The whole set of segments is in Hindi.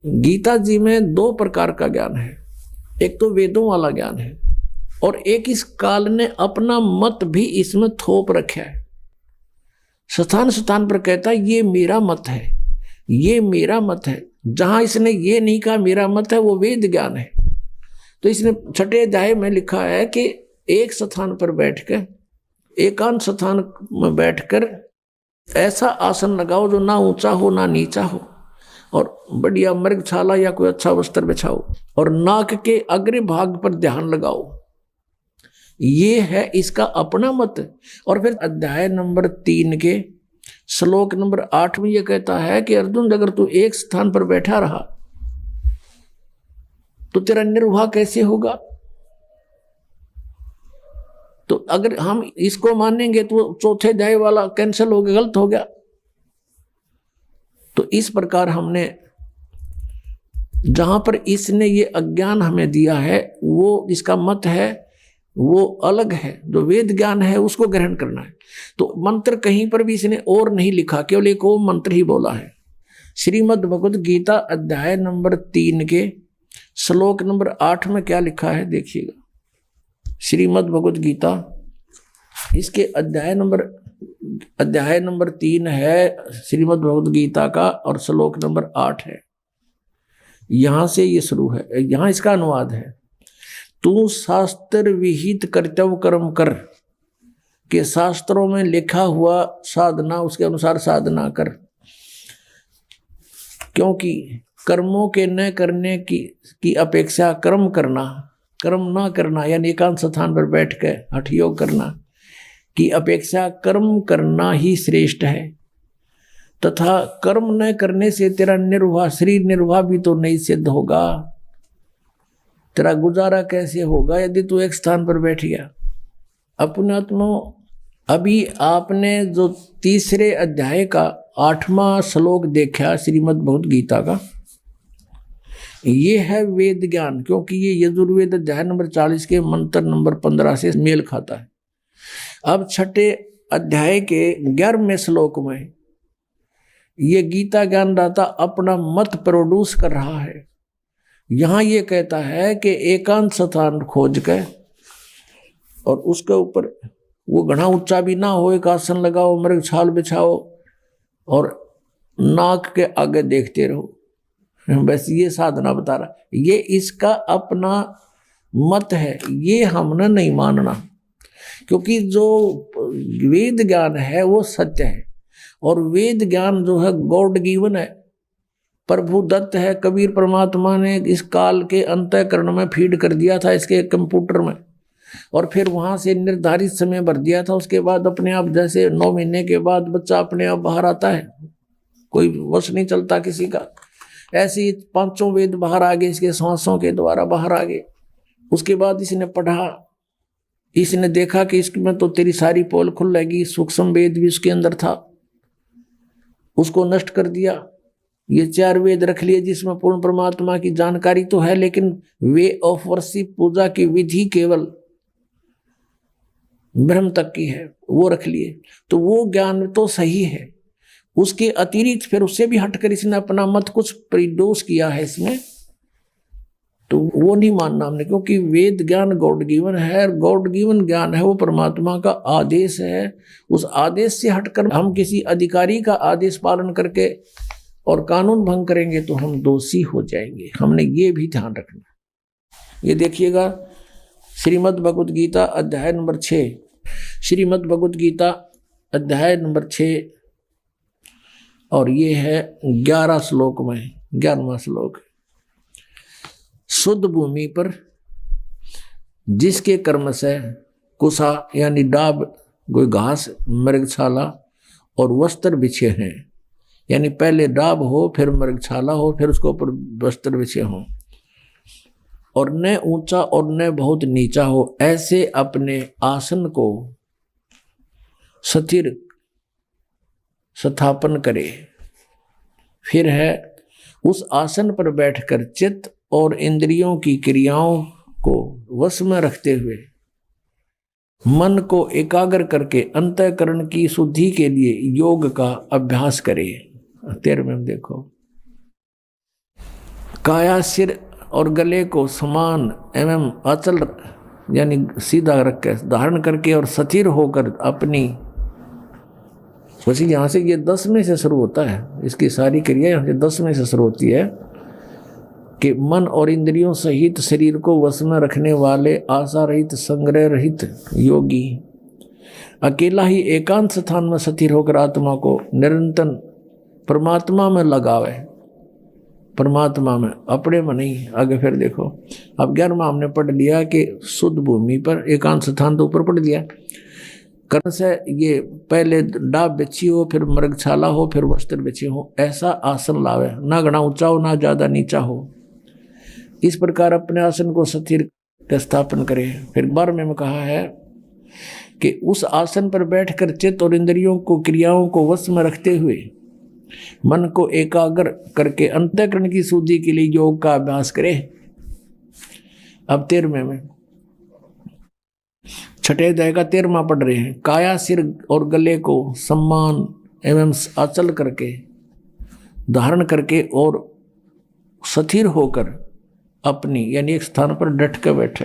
गीता जी में दो प्रकार का ज्ञान है, एक तो वेदों वाला ज्ञान है और एक इस काल ने अपना मत भी इसमें थोप रखा है। स्थान स्थान पर कहता है ये मेरा मत है, ये मेरा मत है। जहां इसने ये नहीं कहा मेरा मत है, वो वेद ज्ञान है। तो इसने छठे अध्याय में लिखा है कि एक स्थान पर बैठकर, एकांत स्थान में बैठकर ऐसा आसन लगाओ जो ना ऊंचा हो ना नीचा हो, और बढ़िया मृगशाला या कोई अच्छा वस्त्र बिछाओ और नाक के अग्र भाग पर ध्यान लगाओ। ये है इसका अपना मत। और फिर अध्याय नंबर 3 के श्लोक नंबर 8 में यह कहता है कि अर्जुन, अगर तू एक स्थान पर बैठा रहा तो तेरा निर्वाह कैसे होगा? तो अगर हम इसको मानेंगे तो चौथे अध्याय वाला कैंसिल हो गया, गलत हो गया। तो इस प्रकार हमने जहां पर इसने ये अज्ञान हमें दिया है, वो इसका मत है वो अलग है। जो वेद ज्ञान है उसको ग्रहण करना है। तो मंत्र कहीं पर भी इसने और नहीं लिखा, केवल एक वो मंत्र ही बोला है। श्रीमद् भगवद गीता अध्याय नंबर 3 के श्लोक नंबर 8 में क्या लिखा है देखिएगा। श्रीमद् भगवद गीता, इसके अध्याय नंबर 3 है श्रीमद् भगवद गीता का, और श्लोक नंबर 8 है। यहां से ये शुरू है, यहां इसका अनुवाद है। तू शास्त्र विहित कर्तव्य कर्म कर, के शास्त्रों में लिखा हुआ साधना उसके अनुसार साधना कर, क्योंकि कर्मों के न करने की अपेक्षा कर्म करना, कर्म ना करना यानी एकांत स्थान पर बैठ कर हठ योग करना की अपेक्षा कर्म करना ही श्रेष्ठ है। तथा कर्म न करने से तेरा निर्वाह, शरीर निर्वाह भी तो नहीं सिद्ध होगा। तेरा गुजारा कैसे होगा यदि तू एक स्थान पर बैठ गया? अपने आत्मा, अभी आपने जो तीसरे अध्याय का 8वां श्लोक देखा श्रीमद् भगवद गीता का, ये है वेद ज्ञान, क्योंकि ये यजुर्वेद अध्याय नंबर 40 के मंत्र नंबर 15 से मेल खाता है। अब छठे अध्याय के 11वें श्लोक में ये गीता ज्ञानदाता अपना मत प्रोड्यूस कर रहा है। यहां ये कहता है कि एकांत स्थान खोज कर और उसके ऊपर वो घना ऊंचा भी ना हो, एक आसन लगाओ, मृगछाल बिछाओ और नाक के आगे देखते रहो। बस ये साधना बता रहा। ये इसका अपना मत है, ये हमने नहीं मानना, क्योंकि जो वेद ज्ञान है वो सत्य है। और वेद ज्ञान जो है गॉड गिवन है, प्रभु दत्त है। कबीर परमात्मा ने इस काल के अंतःकरण में फीड कर दिया था इसके कंप्यूटर में, और फिर वहां से निर्धारित समय भर दिया था। उसके बाद अपने आप, जैसे 9 महीने के बाद बच्चा अपने आप बाहर आता है, कोई वश नहीं चलता किसी का, ऐसे ही 5 वेद बाहर आ गए इसके सांसों के द्वारा बाहर आ गए। उसके बाद इसने पढ़ा, इसने देखा कि इसमें तो तेरी सारी पोल खुलेगी। सूक्ष्म वेद भी उसके अंदर था, उसको नष्ट कर दिया। ये 4 वेद रख लिए जिसमें पूर्ण परमात्मा की जानकारी तो है, लेकिन वे ऑफ वर्शिप, पूजा की विधि केवल ब्रह्म तक की है, वो रख लिए। तो वो ज्ञान तो सही है, उसके अतिरिक्त फिर उससे भी हटकर इसने अपना मत कुछ प्रोड्यूस किया है इसमें, तो वो नहीं मानना हमने, क्योंकि वेद ज्ञान गॉड गिवन है। गॉड गिवन ज्ञान है वो परमात्मा का आदेश है। उस आदेश से हटकर हम किसी अधिकारी का आदेश पालन करके और कानून भंग करेंगे तो हम दोषी हो जाएंगे। हमने ये भी ध्यान रखना। ये देखिएगा श्रीमद् भगवद गीता अध्याय नंबर 6, श्रीमद् भगवद गीता अध्याय नंबर 6, और ये है 11 श्लोक में 11वां श्लोक। शुद्ध भूमि पर जिसके कर्म से कुसा यानी डाब, कोई घास, मृगशाला और वस्त्र बिछे हैं, यानी पहले डाब हो, फिर मृगशाला हो, फिर उसके ऊपर वस्त्र बिछे हों, और न ऊंचा और न बहुत नीचा हो, ऐसे अपने आसन को स्थिर स्थापन करे। फिर है उस आसन पर बैठकर चित्त और इंद्रियों की क्रियाओं को वश में रखते हुए मन को एकाग्र करके अंतःकरण की शुद्धि के लिए योग का अभ्यास करे। 13वें में देखो, काया सिर और गले को समान एवं अचल यानी सीधा रख के धारण करके और स्थिर होकर अपनी, वैसे यहाँ से ये 10 में से शुरू होता है, इसकी सारी क्रिया यहाँ से 10 में से शुरू होती है कि मन और इंद्रियों सहित शरीर को वश में रखने वाले आशा रहित संग्रह रहित योगी अकेला ही एकांत स्थान में स्थिर होकर आत्मा को निरंतर परमात्मा में लगावे, परमात्मा में, अपने में नहीं। आगे फिर देखो, अब 11वां हमने पढ़ लिया कि शुद्ध भूमि पर एकांत स्थान तो ऊपर पढ़ दिया। कर्म से ये पहले डाब बिछी हो, फिर मृगशाला हो, फिर वस्त्र बिछे हो, ऐसा आसन लावे, ना घना ऊंचा हो ना ज्यादा नीचा हो। इस प्रकार अपने आसन को स्थिर स्थापन करे। फिर 12वें में कहा है कि उस आसन पर बैठकर चित्त और इंद्रियों को क्रियाओं को वश में रखते हुए मन को एकाग्र करके अंतःकरण की शुद्धि के लिए योग का अभ्यास करे। अब 13वें में, छठे अध्याय का 13वां पढ़ रहे हैं। काया सिर और गले को सम्मान एवं अचल करके धारण करके और स्थिर होकर अपनी यानी एक स्थान पर डट कर बैठे।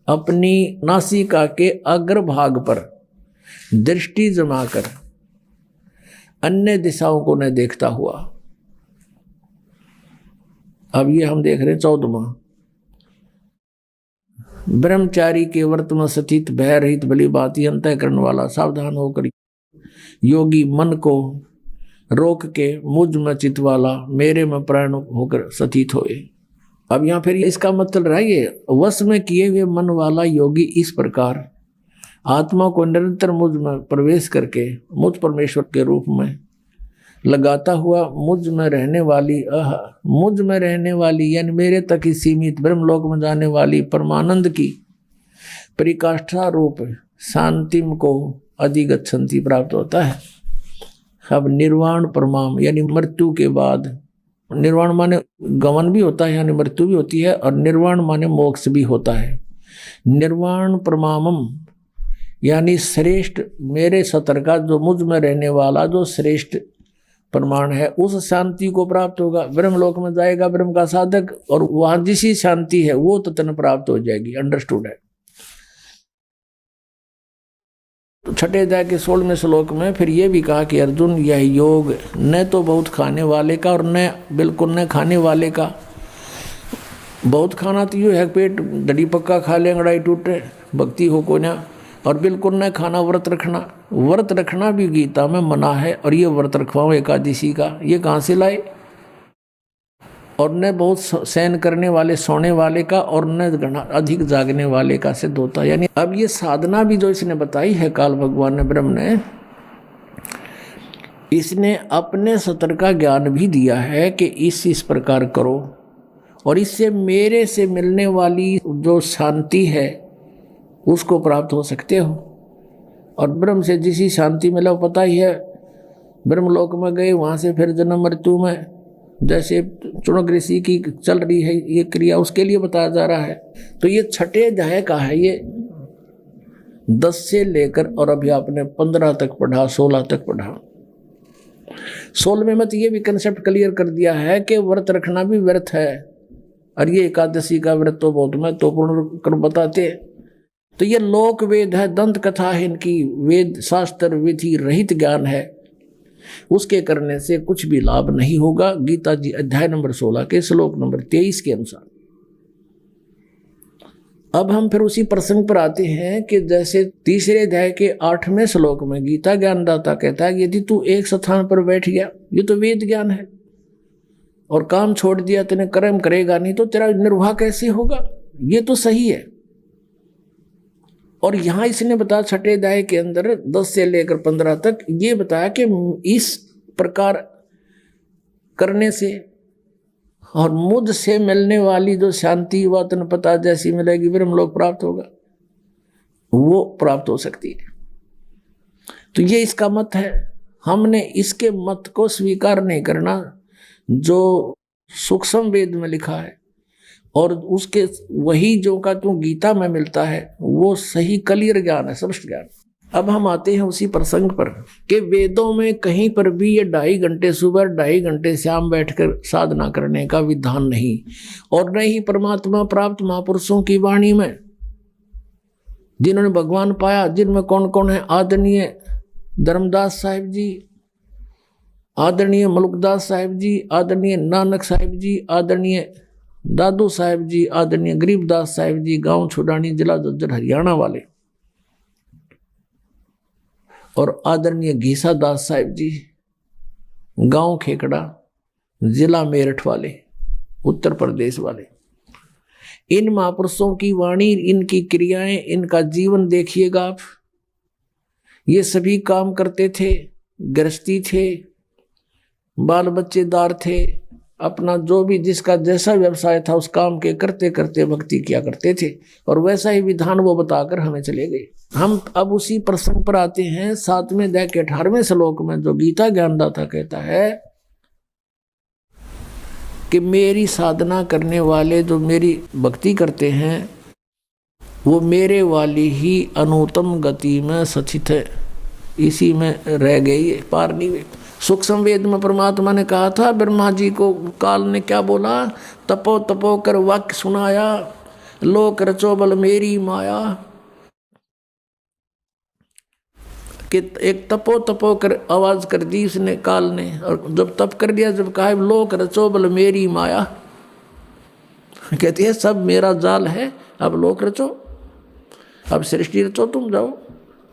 अपनी नासिका के अग्रभाग पर दृष्टि जमाकर अन्य दिशाओं को न देखता हुआ। अब ये हम देख रहे हैं 14वां। ब्रह्मचारी के व्रत में स्थित भय रहित भली भांति अंतःकरण वाला सावधान होकर योगी मन को रोक के मुझ में चित वाला मेरे में प्राण होकर स्थित होए। अब यहाँ फिर इसका मतलब रहा ये वश में किए हुए मन वाला योगी इस प्रकार आत्मा को निरंतर मुझ में प्रवेश करके मुझ परमेश्वर के रूप में लगाता हुआ मुझ में रहने वाली यानी मेरे तक ही सीमित ब्रह्मलोक में जाने वाली परमानंद की परिकाष्ठा रूप शांतिम को अधिगच्छन्ति प्राप्त होता है। अब निर्वाण परमाम यानी मृत्यु के बाद, निर्वाण माने गमन भी होता है यानी मृत्यु भी होती है, और निर्वाण माने मोक्ष भी होता है। निर्वाण परमामम यानी श्रेष्ठ मेरे सतर का जो मुझ में रहने वाला जो श्रेष्ठ प्रमाण है, उस शांति को प्राप्त होगा। ब्रह्मलोक में जाएगा ब्रह्म का साधक, और वहां जिसी शांति है वो तत्न प्राप्त हो जाएगी। अंडरस्टूड है। तो छठे अध्याय के 16वें श्लोक में फिर ये भी कहा कि अर्जुन यह योग न तो बहुत खाने वाले का और न बिल्कुल न खाने वाले का। बहुत खाना तो ये है पेट दड़ी पक्का खा ले अंगड़ाई टूटे भक्ति हो को ना, और बिल्कुल न खाना व्रत रखना। व्रत रखना भी गीता में मना है, और ये व्रत रखवाओ एकादशी का, ये कहाँ से लाए। और न बहुत सहन करने वाले सोने वाले का, और न अधिक जागने वाले का सिद्ध होता है। यानी अब ये साधना भी जो इसने बताई है काल भगवान ने ब्रह्म ने, इसने अपने सतर का ज्ञान भी दिया है कि इस प्रकार करो, और इससे मेरे से मिलने वाली जो शांति है उसको प्राप्त हो सकते हो। और ब्रह्म से जिसी शांति मिला पता ही है, ब्रह्मलोक में गए वहाँ से फिर जन्म मृत्यु में जैसे चुनक ऋषि की चल रही है ये क्रिया, उसके लिए बताया जा रहा है। तो ये छठे अध्याय का है, ये 10 से लेकर और अभी आपने 15 तक पढ़ा, 16 तक पढ़ा। 16वें में तो ये भी कंसेप्ट क्लियर कर दिया है कि व्रत रखना भी व्यर्थ है, और ये एकादशी का व्रत तो बहुत महत्वपूर्ण कर बताते हैं। तो ये लोक वेद है, दंत कथा है, इनकी वेद शास्त्र विधि रहित ज्ञान है, उसके करने से कुछ भी लाभ नहीं होगा। गीता जी अध्याय नंबर 16 के श्लोक नंबर 23 के अनुसार। अब हम फिर उसी प्रसंग पर आते हैं कि जैसे तीसरे अध्याय के 8वें श्लोक में गीता ज्ञानदाता कहता है यदि तू एक स्थान पर बैठ गया, ये तो वेद ज्ञान है, और काम छोड़ दिया, तेने कर्म करेगा नहीं तो तेरा निर्वाह कैसे होगा, ये तो सही है। और यहां इसने बताया छठे अध्याय के अंदर 10 से लेकर 15 तक ये बताया कि इस प्रकार करने से और मुझ से मिलने वाली जो शांति व तन पता जैसी मिलेगी ब्रह्मलोक प्राप्त होगा, वो प्राप्त हो सकती है। तो ये इसका मत है। हमने इसके मत को स्वीकार नहीं करना जो सूक्ष्म वेद में लिखा है, और उसके वही जो का तू गीता में मिलता है वो सही क्लियर ज्ञान है, स्पष्ट ज्ञान। अब हम आते हैं उसी प्रसंग पर कि वेदों में कहीं पर भी ये 2.5 घंटे सुबह 2.5 घंटे शाम बैठकर साधना करने का विधान नहीं, और न ही परमात्मा प्राप्त महापुरुषों की वाणी में जिन्होंने भगवान पाया, जिनमें कौन कौन है? आदरणीय धर्मदास साहिब जी, आदरणीय मलुकदास साहिब जी, आदरणीय नानक साहिब जी, आदरणीय दादू साहिब जी, आदरणीय गरीबदास साहिब जी, गांव छुडानी, जिला झज्जर हरियाणा वाले, और आदरणीय घीसा दास साहिब जी, गांव खेकड़ा, जिला मेरठ वाले, उत्तर प्रदेश वाले। इन महापुरुषों की वाणी, इनकी क्रियाएं, इनका जीवन देखिएगा आप। ये सभी काम करते थे, गृहस्थी थे, बाल बच्चेदार थे, अपना जो भी जिसका जैसा व्यवसाय था उस काम के करते करते भक्ति किया करते थे, और वैसा ही विधान वो बताकर हमें चले गए। हम अब उसी प्रसंग पर आते हैं 7वें अध्याय के 18वें श्लोक में, जो गीता ज्ञानदाता कहता है कि मेरी साधना करने वाले जो मेरी भक्ति करते हैं वो मेरे वाली ही अनुत्तम गति में सचित है, इसी में रह गई, पार नहीं हुई। सूक्ष्म वेद में परमात्मा ने कहा था ब्रह्मा जी को, काल ने क्या बोला? तपो तपो कर वाक्य सुनाया, लोक रचो बल मेरी माया। कि एक तपो तपो कर आवाज कर दी उसने, काल ने, और जब तप कर दिया, जब कहा लोक रचो बल मेरी माया, कहती है सब मेरा जाल है, अब लोक रचो, अब सृष्टि रचो, तुम जाओ,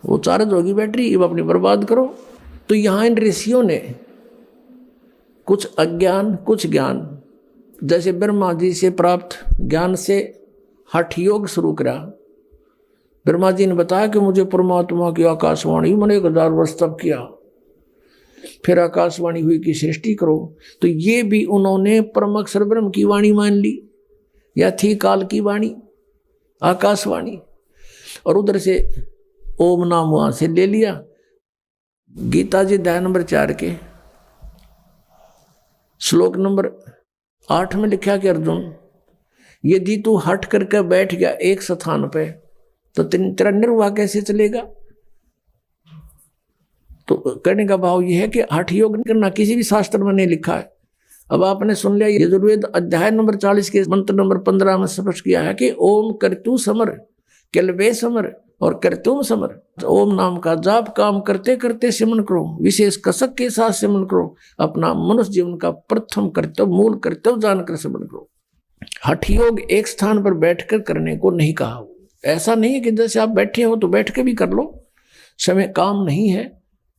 वो चार्ज होगी बैटरी, अब अपनी बर्बाद करो। तो यहाँ इन ऋषियों ने कुछ अज्ञान कुछ ज्ञान, जैसे ब्रह्मा जी से प्राप्त ज्ञान से हठ योग शुरू करा। ब्रह्मा जी ने बताया कि मुझे परमात्मा की आकाशवाणी, मैंने 1000 वर्ष तप किया, फिर आकाशवाणी हुई कि सृष्टि करो। तो ये भी उन्होंने परम अक्षर ब्रह्म की वाणी मान ली, या थी काल की वाणी, आकाशवाणी, और उधर से ओम नाम वहां से ले लिया। गीता जी अध्याय नंबर 4 के श्लोक नंबर 8 में लिखा कि अर्जुन, यदि तू हट करके बैठ गया एक स्थान पे तो तेरा निर्वाह कैसे चलेगा? तो कहने का भाव यह है कि हठ योग नहीं करना, किसी भी शास्त्र में नहीं लिखा है। अब आपने सुन लिया, यजुर्वेद अध्याय नंबर 40 के मंत्र नंबर 15 में स्पष्ट किया है कि ओम करतु समर, केलवे समर और करतुम समर। ओम नाम का जाप काम करते करते सिमरन करो, विशेष कसक के साथ सिमरन करो, अपना मनुष्य जीवन का प्रथम कर्तव्य, मूल कर्तव्य जानकर सिमरन करो। हठ योग एक स्थान पर बैठकर करने को नहीं कहा। ऐसा नहीं है कि जैसे आप बैठे हो तो बैठ के भी कर लो, समय काम नहीं है,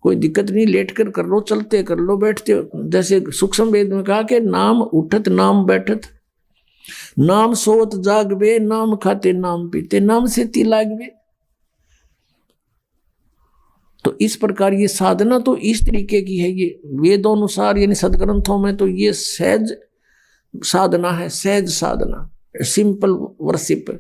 कोई दिक्कत नहीं, लेट कर लो, चलते कर लो, बैठते हो। जैसे सूक्ष्म वेद में कहा कि नाम उठत नाम बैठत, नाम सोत जागवे, नाम खाते नाम पीते, नाम से ती लागवे। तो इस प्रकार ये साधना तो इस तरीके की है, ये वेदोनुसार यानी सदग्रंथों में तो ये सहज साधना है, सहज साधना, सिंपल वर्शिप।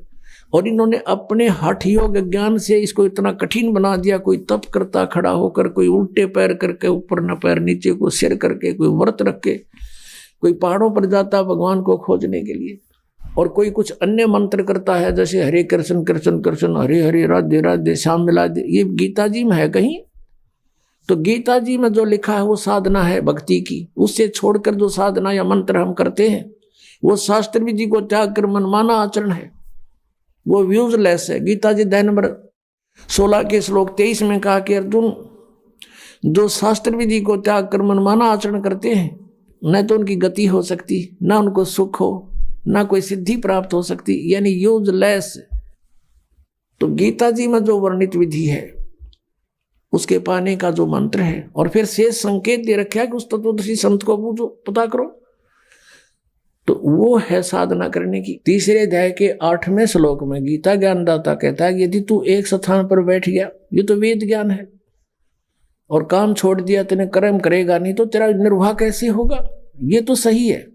और इन्होंने अपने हठ योग ज्ञान से इसको इतना कठिन बना दिया। कोई तप करता खड़ा होकर, कोई उल्टे पैर करके, ऊपर न पैर नीचे को सिर करके, कोई व्रत रख के, कोई पहाड़ों पर जाता भगवान को खोजने के लिए, और कोई कुछ अन्य मंत्र करता है जैसे हरे कृष्ण कृष्ण कृष्ण हरे हरे राधे राधे श्याम मिला दे। ये गीता जी में है कहीं? तो गीता जी में जो लिखा है वो साधना है भक्ति की। उससे छोड़कर जो साधना या मंत्र हम करते हैं वो शास्त्र विधि को त्याग कर मनमाना आचरण है, वो यूजलेस है। गीता जी अध्याय नंबर 16 के श्लोक 23 में कहा कि अर्जुन, जो शास्त्र विधि को त्याग कर मनमाना आचरण करते हैं, न तो उनकी गति हो सकती, न उनको सुख हो, ना कोई सिद्धि प्राप्त हो सकती, यानी यूजलेस। तो गीता जी में जो वर्णित विधि है उसके पाने का जो मंत्र है, और फिर शेष संकेत दे रखा है कि उस तत्वदर्शी संत को पूछो, पता करो, तो वो है साधना करने की। तीसरे अध्याय के 8वें श्लोक में गीता ज्ञानदाता कहता है यदि तू एक स्थान पर बैठ गया, ये तो वेद ज्ञान है, और काम छोड़ दिया, तेने कर्म करेगा नहीं तो तेरा निर्वाह कैसे होगा? ये तो सही है।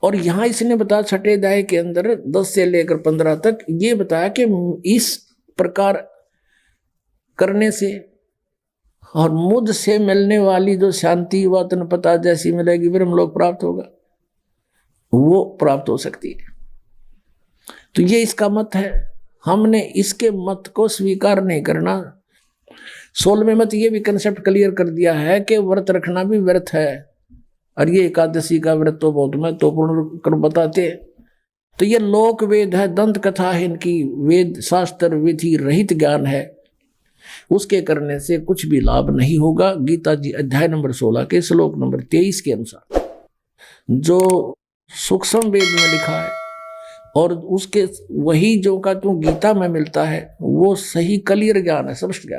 और यहां इसने बताया 6ठे अध्याय के अंदर 10 से लेकर 15 तक ये बताया कि इस प्रकार करने से और मुझ से मिलने वाली जो शांति व तन पता जैसी मिलेगी, ब्रह्मलोक प्राप्त होगा, वो प्राप्त हो सकती है। तो ये इसका मत है। हमने इसके मत को स्वीकार नहीं करना। 16वें मत ये भी कंसेप्ट क्लियर कर दिया है कि व्रत रखना भी व्यर्थ है, और ये एकादशी का व्रत तो बहुत महत्वपूर्ण कर बताते हैं। तो ये लोक वेद है, दंत कथा है, इनकी वेद शास्त्र विधि रहित ज्ञान है, उसके करने से कुछ भी लाभ नहीं होगा। गीता जी अध्याय नंबर 16 के श्लोक नंबर 23 के अनुसार जो सूक्ष्म वेद में लिखा है और उसके वही जो का जो गीता में मिलता है वो सही क्लियर ज्ञान है, स्पष्ट ज्ञान।